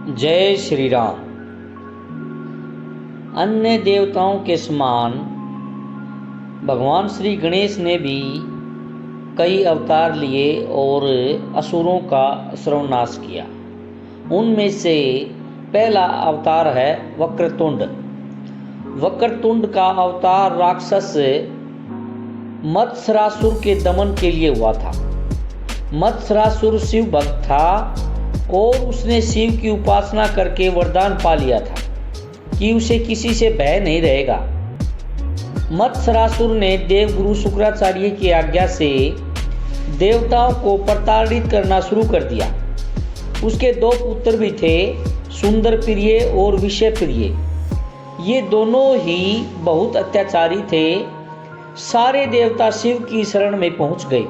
जय श्री राम। अन्य देवताओं के समान भगवान श्री गणेश ने भी कई अवतार लिए और असुरों का सर्वनाश किया। उनमें से पहला अवतार है वक्रतुंड। वक्रतुंड का अवतार राक्षस मत्सरासुर के दमन के लिए हुआ था। मत्सरासुर शिव भक्त था और उसने शिव की उपासना करके वरदान पा लिया था कि उसे किसी से भय नहीं रहेगा। मत्सरासुर ने देवगुरु शुक्राचार्य की आज्ञा से देवताओं को प्रताड़ित करना शुरू कर दिया। उसके दो पुत्र भी थे, सुंदर प्रिय और विषय प्रिय। ये दोनों ही बहुत अत्याचारी थे। सारे देवता शिव की शरण में पहुंच गए।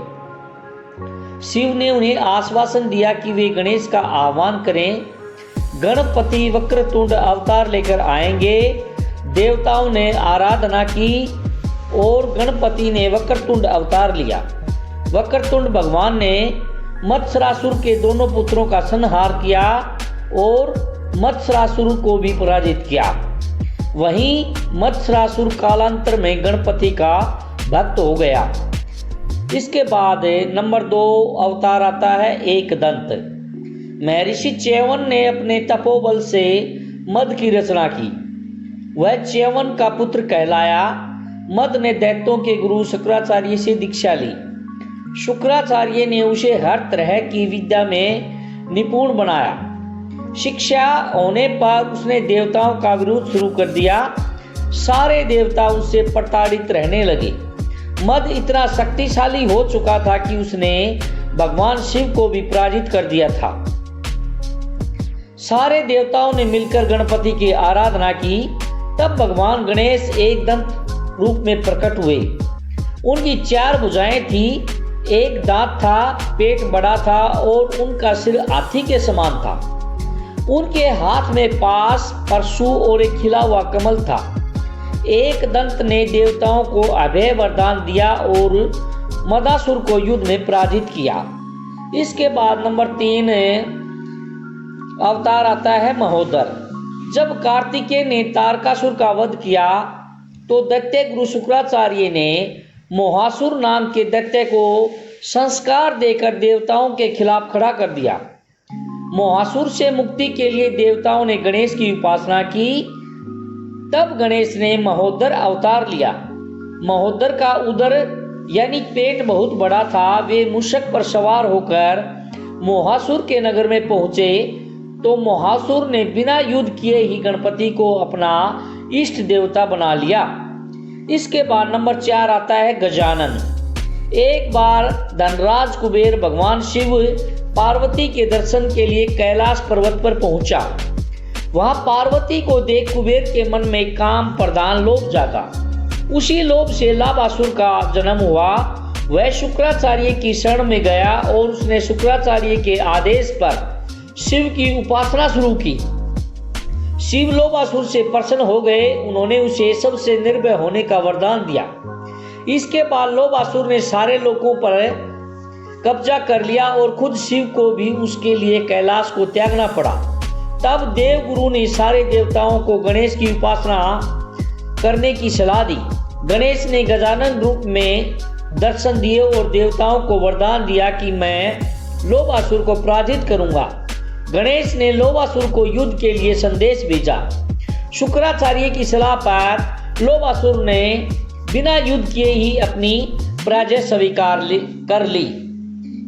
शिव ने उन्हें आश्वासन दिया कि वे गणेश का आह्वान करें। गणपति वक्रतुंड अवतार लेकर आएंगे। देवताओं ने आराधना की और गणपति ने वक्रतुंड अवतार लिया। वक्रतुंड भगवान ने मत्सरासुर के दोनों पुत्रों का संहार किया और मत्सरासुर को भी पराजित किया। वहीं मत्सरासुर कालांतर में गणपति का भक्त हो गया। इसके बाद नंबर 2 अवतार आता है एकदंत। महर्षि च्यवन ने अपने तपोबल से मद की रचना की। वह च्यवन का पुत्र कहलाया। मद ने दैत्यों के गुरु शुक्राचार्य से दीक्षा ली। शुक्राचार्य ने उसे हर तरह की विद्या में निपुण बनाया। शिक्षा होने पर उसने देवताओं का विरोध शुरू कर दिया। सारे देवता उससे प्रताड़ित रहने लगे। मद इतना शक्तिशाली हो चुका था कि उसने भगवान शिव को भी पराजित कर दिया था। सारे देवताओं ने मिलकर गणपति की आराधना की। तब भगवान गणेश एकदंत रूप में प्रकट हुए। उनकी 4 भुजाएं थी, एक दांत था, पेट बड़ा था और उनका सिर हाथी के समान था। उनके हाथ में पास, परशु और एक खिला हुआ कमल था। एक दंत ने देवताओं को अभय वरदान दिया और मदासुर को युद्ध में पराजित किया। इसके बाद नंबर 3 अवतार आता है महोदर। जब कार्तिकेय ने तारकासुर का वध किया तो दैत्य गुरु शुक्राचार्य ने मोहासुर नाम के दैत्य को संस्कार देकर देवताओं के खिलाफ खड़ा कर दिया। मोहासुर से मुक्ति के लिए देवताओं ने गणेश की उपासना की। तब गणेश ने महोदर अवतार लिया। महोदर का उदर यानी पेट बहुत बड़ा था। वे मूषक पर सवार होकर मोहासुर के नगर में पहुंचे तो मोहासुर ने बिना युद्ध किए ही गणपति को अपना इष्ट देवता बना लिया। इसके बाद नंबर 4 आता है गजानन। एक बार धनराज कुबेर भगवान शिव पार्वती के दर्शन के लिए कैलाश पर्वत पर पहुंचा। वहां पार्वती को देख कुबेर के मन में काम प्रधान लोभ जागा। उसी लोभ से लाभासुर का जन्म हुआ। वह शुक्राचार्य की शरण में गया और उसने शुक्राचार्य के आदेश पर शिव की उपासना शुरू की। शिव लोभासुर से प्रसन्न हो गए। उन्होंने उसे सबसे निर्भय होने का वरदान दिया। इसके बाद लोभासुर ने सारे लोगों पर कब्जा कर लिया और खुद शिव को भी उसके लिए कैलाश को त्यागना पड़ा। तब देवगुरु ने सारे देवताओं को गणेश की उपासना करने की सलाह दी। गणेश ने गजानन रूप में दर्शन दिए और देवताओं को वरदान दिया कि मैं लोभासुर को पराजित करूंगा। गणेश ने लोभासुर को युद्ध के लिए संदेश भेजा। शुक्राचार्य की सलाह पर लोभासुर ने बिना युद्ध किए ही अपनी पराजय स्वीकार कर ली।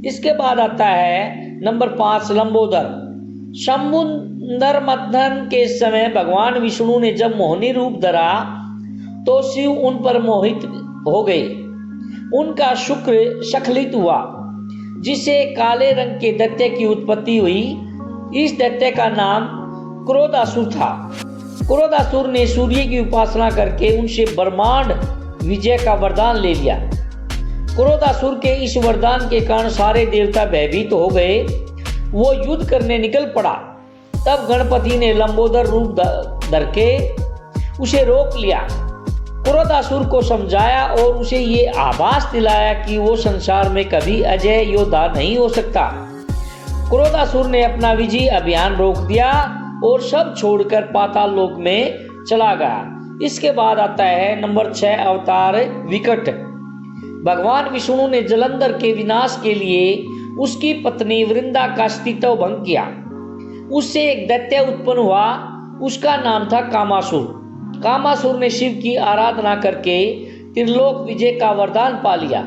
इसके बाद आता है नंबर 5 लंबोदर। समुद्र मंथन के समय भगवान विष्णु ने जब मोहिनी रूप धरा तो शिव उन पर मोहित हो गए। उनका शुक्र स्खलित हुआ जिससे काले रंग के दैत्य की उत्पत्ति हुई। इस दैत्य का नाम क्रोधासुर था। क्रोधासुर ने सूर्य की उपासना करके उनसे ब्रह्मांड विजय का वरदान ले लिया। क्रोधासुर के इस वरदान के कारण सारे देवता भयभीत हो गए। वो युद्ध करने निकल पड़ा। तब गणपति ने लंबोदर रूप धर के उसे रोक लिया। क्रोधासुर को समझाया और उसे ये आभास दिलाया कि वो संसार में कभी अजय योद्धा नहीं हो सकता। क्रोधासुर ने अपना विजय अभियान रोक दिया और सब छोड़कर पाताल लोक में चला गया। इसके बाद आता है नंबर 6 अवतार विकट। भगवान विष्णु ने जलंधर के विनाश के लिए उसकी पत्नी वृंदा का अस्तित्व भंग किया। उससे एक दैत्य उत्पन्न हुआ, उसका नाम था कामासुर। कामासुर ने शिव की आराधना करके त्रिलोक विजय का वरदान पा लिया।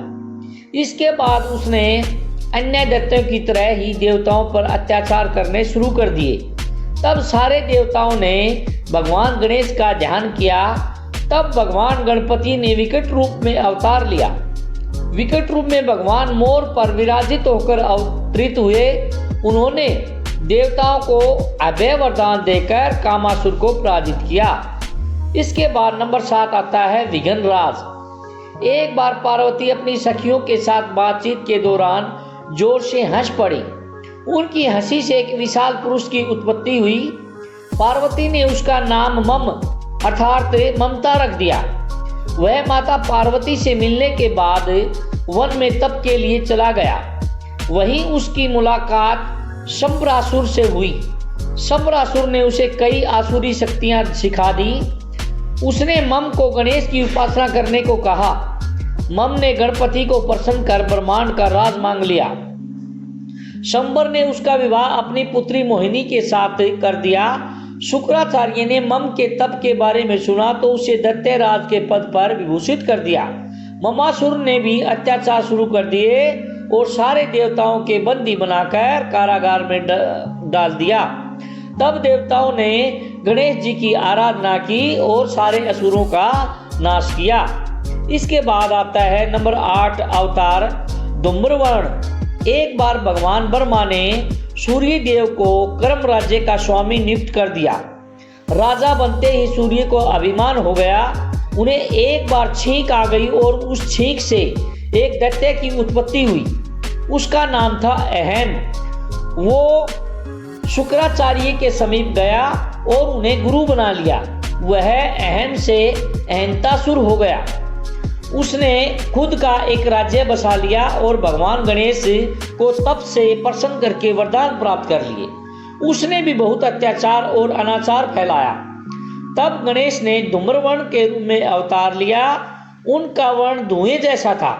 इसके बाद उसने अन्य दैत्यों की तरह ही देवताओं पर अत्याचार करने शुरू कर दिए। तब सारे देवताओं ने भगवान गणेश का ध्यान किया। तब भगवान गणपति ने विकट रूप में अवतार लिया। विकट रूप में भगवान मोर पर विराजित होकर अवतरित हुए। उन्होंने देवताओं को अभय वरदान देकर कामासुर को पराजित किया। इसके बाद नंबर 7 आता है विघ्नराज। एक बार पार्वती अपनी सखियों के साथ बातचीत के दौरान जोर से हंस पड़ी। उनकी हंसी से एक विशाल पुरुष की उत्पत्ति हुई। पार्वती ने उसका नाम मम अर्थात ममता रख दिया। वह माता पार्वती से मिलने के बाद वन में तप के लिए चला गया। वहीं उसकी मुलाकात शंबरासुर से हुई। शंबरासुर ने उसे कई आसुरी शक्तियां सिखा दी। उसने मम को गणेश की उपासना करने को कहा। मम ने गणपति को प्रसन्न कर ब्रह्मांड का राज मांग लिया। शंबर ने उसका विवाह अपनी पुत्री मोहिनी के साथ कर दिया। शुक्राचार्य ने मम के तप के बारे में सुना तो उसे दैत्य राज के पद पर विभूषित कर दिया। ममासुर ने भी अत्याचार शुरू कर दिए और सारे देवताओं के बंदी बनाकर कारागार में डाल दिया। तब देवताओं ने गणेश जी की आराधना की और सारे असुरों का नाश किया। इसके बाद आता है नंबर 8 अवतार धूम्रवर्ण। एक बार भगवान ब्रह्मा ने सूर्य देव को कर्म राज्य का स्वामी नियुक्त कर दिया। राजा बनते ही सूर्य को अभिमान हो गया। उन्हें एक बार छींक आ गई और उस छींक से एक दैत्य की उत्पत्ति हुई। उसका नाम था अहम। वो शुक्राचार्य के समीप गया और उन्हें गुरु बना लिया। वह अहम से अहंतासुर हो गया। उसने खुद का एक राज्य बसा लिया और भगवान गणेश को तप से प्रसन्न करके वरदान प्राप्त कर लिए। उसने भी बहुत अत्याचार और अनाचार फैलाया। तब गणेश ने धूम्रवर्ण के रूप में अवतार लिया। उनका वर्ण धुएं जैसा था।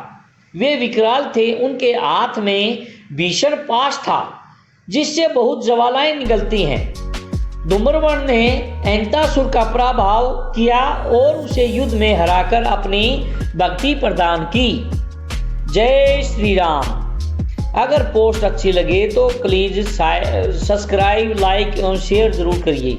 वे विकराल थे। उनके हाथ में भीषण पाश था जिससे बहुत ज्वालाएं निकलती हैं। धूम्रवर्ण ने अहंतासुर का पराभव किया और उसे युद्ध में हराकर अपनी भक्ति प्रदान की। जय श्री राम। अगर पोस्ट अच्छी लगे तो प्लीज़ सब्सक्राइब, लाइक और शेयर ज़रूर करिए।